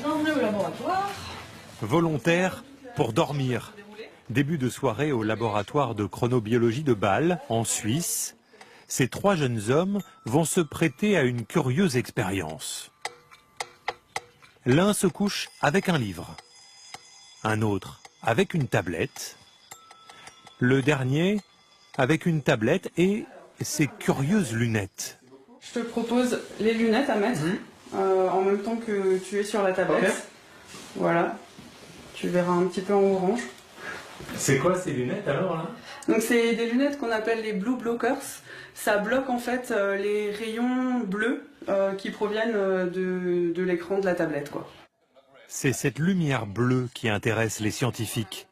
Bienvenue au laboratoire. Volontaire pour dormir. Début de soirée au laboratoire de chronobiologie de Bâle, en Suisse. Ces trois jeunes hommes vont se prêter à une curieuse expérience. L'un se couche avec un livre, un autre avec une tablette, le dernier avec une tablette et ses curieuses lunettes. Je te propose les lunettes à mettre en même temps que tu es sur la tablette. Okay. Voilà, tu verras un petit peu en orange. C'est quoi ces lunettes alors là? Donc c'est des lunettes qu'on appelle les blue blockers. Ça bloque en fait les rayons bleus qui proviennent de l'écran de la tablette, quoi. C'est cette lumière bleue qui intéresse les scientifiques.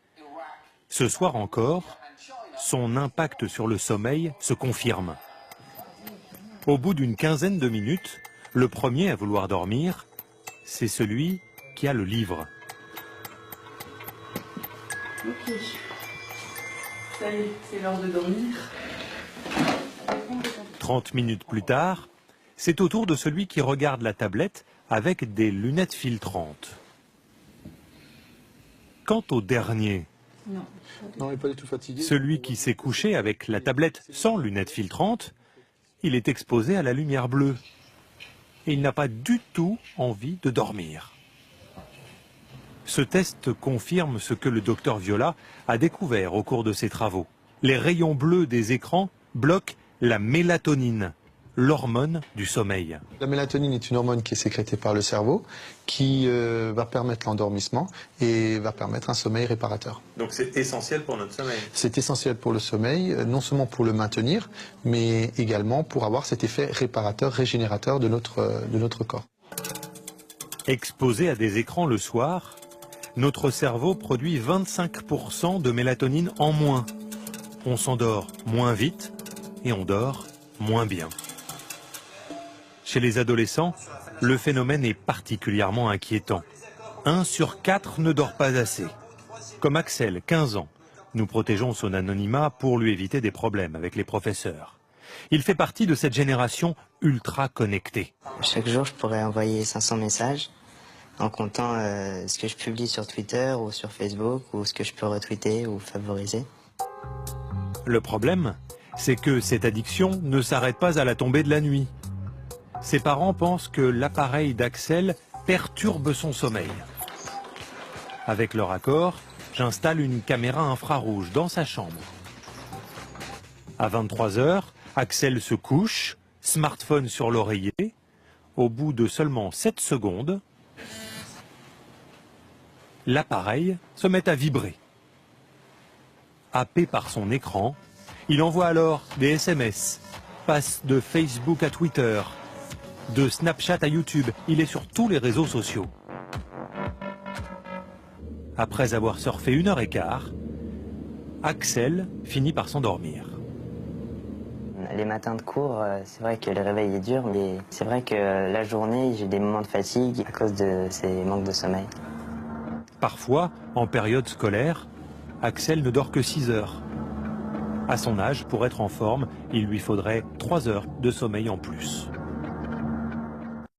Ce soir encore, son impact sur le sommeil se confirme. Au bout d'une quinzaine de minutes, le premier à vouloir dormir, c'est celui qui a le livre. Ok. Ça y est, c'est l'heure de dormir. 30 minutes plus tard, c'est au tour de celui qui regarde la tablette avec des lunettes filtrantes. Quant au dernier, non, il n'est pas du tout fatigué. Celui qui s'est couché avec la tablette sans lunettes filtrantes, il est exposé à la lumière bleue. Et il n'a pas du tout envie de dormir. Ce test confirme ce que le docteur Viola a découvert au cours de ses travaux. Les rayons bleus des écrans bloquent la mélatonine, l'hormone du sommeil. La mélatonine est une hormone qui est sécrétée par le cerveau, qui va permettre l'endormissement et va permettre un sommeil réparateur. Donc c'est essentiel pour notre sommeil? C'est essentiel pour le sommeil, non seulement pour le maintenir, mais également pour avoir cet effet réparateur, régénérateur de notre corps. Exposé à des écrans le soir, notre cerveau produit 25% de mélatonine en moins. On s'endort moins vite et on dort moins bien. Chez les adolescents, le phénomène est particulièrement inquiétant. 1 sur 4 ne dort pas assez. Comme Axel, 15 ans. Nous protégeons son anonymat pour lui éviter des problèmes avec les professeurs. Il fait partie de cette génération ultra connectée. Chaque jour, je pourrais envoyer 500 messages en comptant ce que je publie sur Twitter ou sur Facebook ou ce que je peux retweeter ou favoriser. Le problème, c'est que cette addiction ne s'arrête pas à la tombée de la nuit. Ses parents pensent que l'appareil d'Axel perturbe son sommeil. Avec leur accord, j'installe une caméra infrarouge dans sa chambre. À 23 h, Axel se couche, smartphone sur l'oreiller. Au bout de seulement 7 secondes, l'appareil se met à vibrer. Happé par son écran, il envoie alors des SMS, passe de Facebook à Twitter, de Snapchat à YouTube. Il est sur tous les réseaux sociaux. Après avoir surfé 1h15, Axel finit par s'endormir. Les matins de cours, c'est vrai que le réveil est dur, mais c'est vrai que la journée, j'ai des moments de fatigue à cause de ces manques de sommeil. Parfois, en période scolaire, Axel ne dort que 6 heures. À son âge, pour être en forme, il lui faudrait 3 heures de sommeil en plus.